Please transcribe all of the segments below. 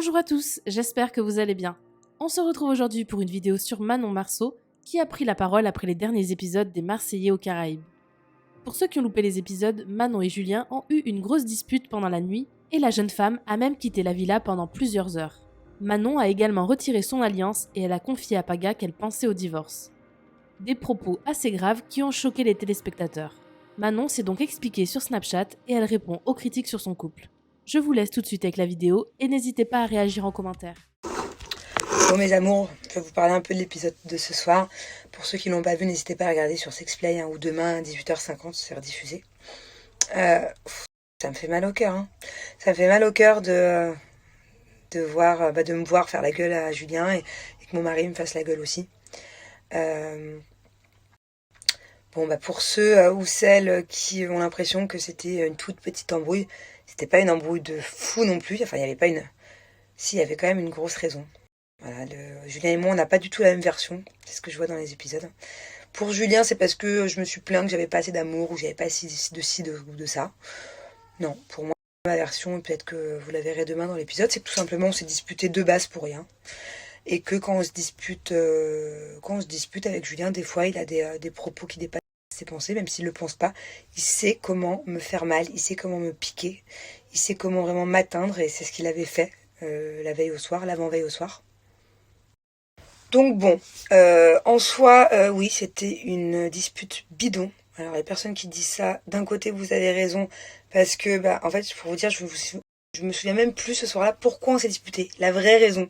Bonjour à tous, j'espère que vous allez bien. On se retrouve aujourd'hui pour une vidéo sur Manon Marceau, qui a pris la parole après les derniers épisodes des Marseillais aux Caraïbes. Pour ceux qui ont loupé les épisodes, Manon et Julien ont eu une grosse dispute pendant la nuit, et la jeune femme a même quitté la villa pendant plusieurs heures. Manon a également retiré son alliance et elle a confié à Paga qu'elle pensait au divorce. Des propos assez graves qui ont choqué les téléspectateurs. Manon s'est donc expliquée sur Snapchat et elle répond aux critiques sur son couple. Je vous laisse tout de suite avec la vidéo et n'hésitez pas à réagir en commentaire. Bon mes amours, je vais vous parler un peu de l'épisode de ce soir. Pour ceux qui l'ont pas vu, n'hésitez pas à regarder sur Sexplay ou demain à 18h50 se faire diffuser. Ça me fait mal au cœur. Ça me fait mal au cœur de me voir faire la gueule à Julien et que mon mari me fasse la gueule aussi. Pour ceux ou celles qui ont l'impression que c'était une toute petite embrouille, c'était pas une embrouille de fou non plus. Enfin, il y avait pas une... Si, il y avait quand même une grosse raison. Voilà, Julien et moi, on n'a pas du tout la même version. C'est ce que je vois dans les épisodes. Pour Julien, c'est parce que je me suis plaint que j'avais pas assez d'amour ou j'avais pas assez de ça. Non, pour moi, ma version, peut-être que vous la verrez demain dans l'épisode, c'est que tout simplement on s'est disputé de base pour rien. Et que quand on se dispute avec Julien, des fois, il a des propos qui dépassent ses pensées, même s'il le pense pas. Il sait comment me faire mal, il sait comment me piquer, il sait comment vraiment m'atteindre, et c'est ce qu'il avait fait la veille au soir, l'avant-veille au soir. Donc bon, en soi, oui, c'était une dispute bidon. Alors les personnes qui disent ça, d'un côté vous avez raison, parce que en fait, pour vous dire, je me souviens même plus ce soir-là pourquoi on s'est disputé, la vraie raison.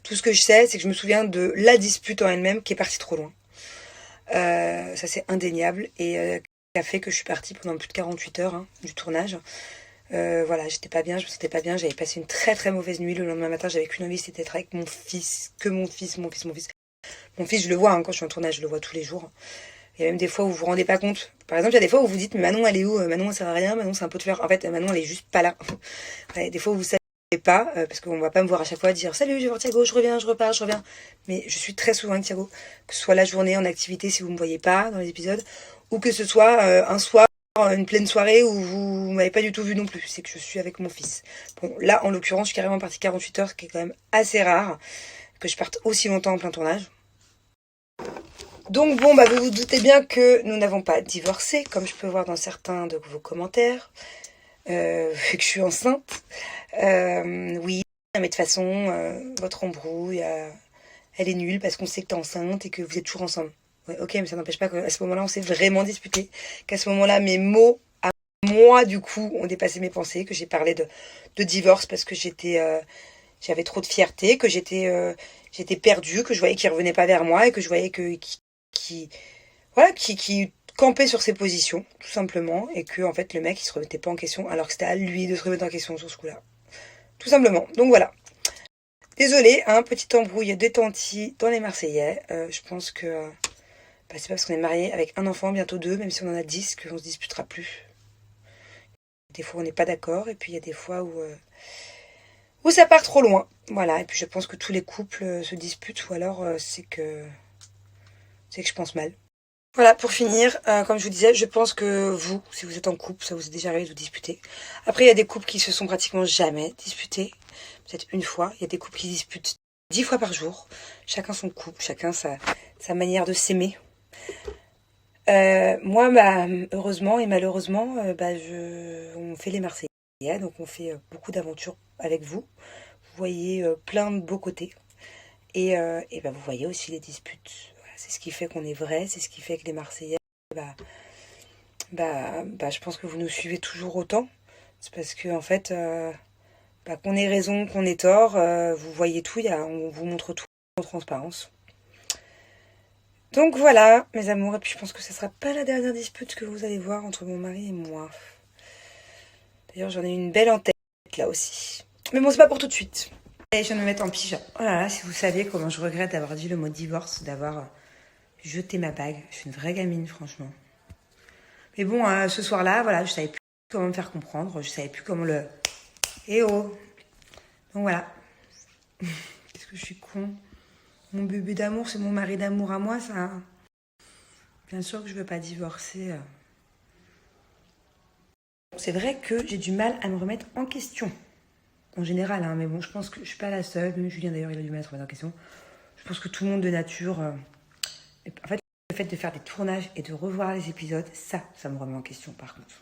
Tout ce que je sais, c'est que je me souviens de la dispute en elle-même qui est partie trop loin. Ça c'est indéniable et qui a fait que je suis partie pendant plus de 48 heures du tournage. Voilà, j'étais pas bien, je me sentais pas bien, j'avais passé une très très mauvaise nuit. Le lendemain matin, j'avais qu'une envie, c'était d'être avec mon fils, que mon fils. Mon fils, je le vois quand je suis en tournage, je le vois tous les jours. Il y a même des fois où vous vous rendez pas compte. Par exemple, il y a des fois où vous dites, mais Manon, elle est où? Manon, elle sert à rien, Manon, c'est un pot de fleurs. En fait, Manon, elle est juste pas là. Ouais, des fois où vous savez pas, parce qu'on va pas me voir à chaque fois dire, salut, je vais voir Thiago, je reviens, je repars, je reviens. Mais je suis très souvent avec Thiago, que ce soit la journée en activité si vous me voyez pas dans les épisodes, ou que ce soit un soir, une pleine soirée où vous m'avez pas du tout vu non plus. C'est que je suis avec mon fils. Bon, là, en l'occurrence, je suis carrément partie 48 heures, ce qui est quand même assez rare, que je parte aussi longtemps en plein tournage. Donc bon, vous vous doutez bien que nous n'avons pas divorcé, comme je peux voir dans certains de vos commentaires, vu que je suis enceinte. Oui, mais de toute façon, votre embrouille, elle est nulle parce qu'on sait que t'es enceinte et que vous êtes toujours ensemble. Ouais, ok, mais ça n'empêche pas qu'à ce moment-là, on s'est vraiment disputé. Qu'à ce moment-là, mes mots à moi, du coup, ont dépassé mes pensées, que j'ai parlé de divorce parce que j'avais trop de fierté, que j'étais perdue, que je voyais qu'il revenait pas vers moi et que je voyais qui campait sur ses positions, tout simplement, et que en fait le mec il se remettait pas en question, alors que c'était à lui de se remettre en question sur ce coup-là. Tout simplement. Donc voilà. Désolée, petite embrouille détentie dans les Marseillais. Je pense que c'est pas parce qu'on est marié avec un enfant, bientôt deux, même si on en a 10, qu'on se disputera plus. Des fois on n'est pas d'accord, et puis il y a des fois où ça part trop loin. Voilà, et puis je pense que tous les couples se disputent, ou alors c'est que je pense mal. Voilà, pour finir, comme je vous disais, je pense que vous, si vous êtes en couple, ça vous est déjà arrivé de vous disputer. Après, il y a des couples qui se sont pratiquement jamais disputés, peut-être une fois. Il y a des couples qui disputent 10 fois par jour. Chacun son couple, chacun sa manière de s'aimer. Moi, heureusement et malheureusement, on fait les Marseillais, donc on fait beaucoup d'aventures avec vous. Vous voyez plein de beaux côtés. Et vous voyez aussi les disputes. Voilà, c'est ce qui fait qu'on est vrai, c'est ce qui fait que les Marseillais, je pense que vous nous suivez toujours autant. C'est parce que en fait, qu'on ait raison, qu'on ait tort, vous voyez tout, on vous montre tout en transparence. Donc voilà, mes amours, et puis je pense que ce sera pas la dernière dispute que vous allez voir entre mon mari et moi. D'ailleurs, j'en ai une belle en tête là aussi. Mais bon, c'est pas pour tout de suite. Allez, je viens de me mettre en pyjama. Oh là là, si vous saviez comment je regrette d'avoir dit le mot divorce, d'avoir jeté ma bague. Je suis une vraie gamine, franchement. Mais bon, ce soir-là, voilà, je savais plus comment me faire comprendre. Je savais plus comment le... Eh oh. Donc voilà. Qu'est-ce que je suis con. Mon bébé d'amour, c'est mon mari d'amour à moi, ça. Bien sûr que je veux pas divorcer. C'est vrai que j'ai du mal à me remettre en question. en général, hein, mais bon, je pense que je suis pas la seule. Même Julien, d'ailleurs, il a dû mettre en question. Je pense que tout le monde de nature... en fait, le fait de faire des tournages et de revoir les épisodes, ça me remet en question, par contre.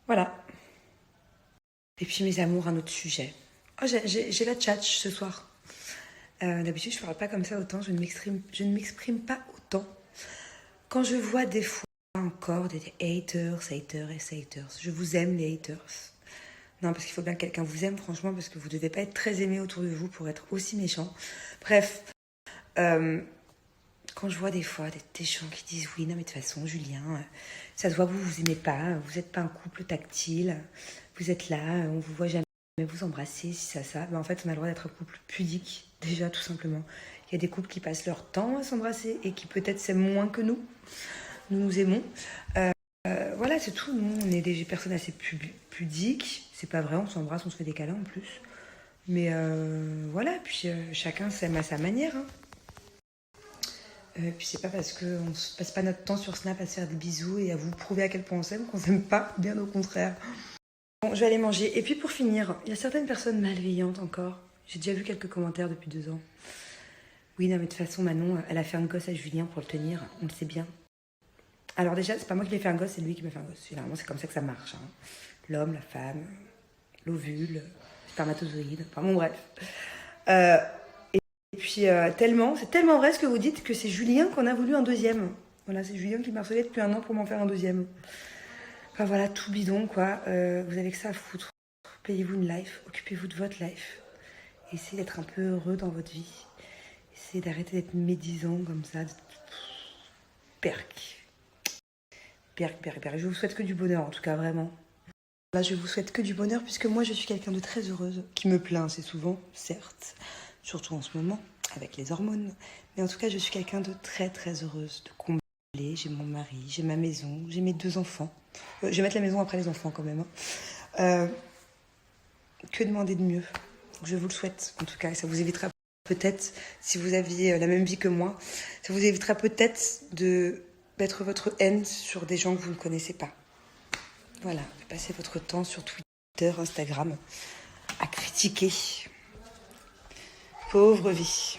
Voilà. Et puis, mes amours, un autre sujet. Oh, j'ai la tchatch ce soir. D'habitude, je parle pas comme ça autant. Je ne m'exprime pas autant. Quand je vois des fois encore des haters. Je vous aime, les haters. Non, parce qu'il faut bien que quelqu'un vous aime, franchement, parce que vous devez pas être très aimé autour de vous pour être aussi méchant. Bref, quand je vois des fois des gens qui disent oui, non mais de toute façon, Julien, ça se voit que vous aimez pas, vous n'êtes pas un couple tactile, vous êtes là, on vous voit jamais vous embrasser, si ça. Ben, en fait, on a le droit d'être un couple pudique, déjà, tout simplement. Il y a des couples qui passent leur temps à s'embrasser et qui peut-être s'aiment moins que nous. Nous aimons. Voilà, c'est tout. Nous, on est des personnes assez pudiques. C'est pas vrai, on s'embrasse, on se fait des câlins en plus. Mais voilà, puis chacun s'aime à sa manière. Hein. Puis c'est pas parce qu'on se passe pas notre temps sur Snap à se faire des bisous et à vous prouver à quel point on s'aime qu'on s'aime pas, bien au contraire. Bon, je vais aller manger. Et puis pour finir, il y a certaines personnes malveillantes encore. J'ai déjà vu quelques commentaires depuis 2 ans. Oui, non, mais de toute façon, Manon, elle a fait un gosse à Julien pour le tenir, on le sait bien. Alors déjà, c'est pas moi qui lui ai fait un gosse, c'est lui qui m'a fait un gosse. Généralement, c'est comme ça que ça marche. Hein. L'homme, la femme, l'ovule, le spermatozoïde, enfin bon, bref. Et puis, c'est tellement vrai ce que vous dites que c'est Julien qu'on a voulu un deuxième. Voilà, c'est Julien qui m'a harcelé depuis 1 an pour m'en faire un deuxième. Enfin voilà, tout bidon, quoi. Vous avez que ça à foutre. Payez-vous une life, occupez-vous de votre life. Essayez d'être un peu heureux dans votre vie. Essayez d'arrêter d'être médisant comme ça. Perk. Je vous souhaite que du bonheur, en tout cas, vraiment. Là, je vous souhaite que du bonheur, puisque moi, je suis quelqu'un de très heureuse, qui me plaint assez souvent, certes, surtout en ce moment, avec les hormones. Mais en tout cas, je suis quelqu'un de très, très heureuse, de comblée. J'ai mon mari, j'ai ma maison, j'ai mes 2 enfants. Je vais mettre la maison après les enfants, quand même. Hein. Que demander de mieux? Je vous le souhaite, en tout cas, ça vous évitera peut-être, si vous aviez la même vie que moi, ça vous évitera peut-être de mettre votre haine sur des gens que vous ne connaissez pas. Voilà, passez votre temps sur Twitter, Instagram, à critiquer. Pauvre vie.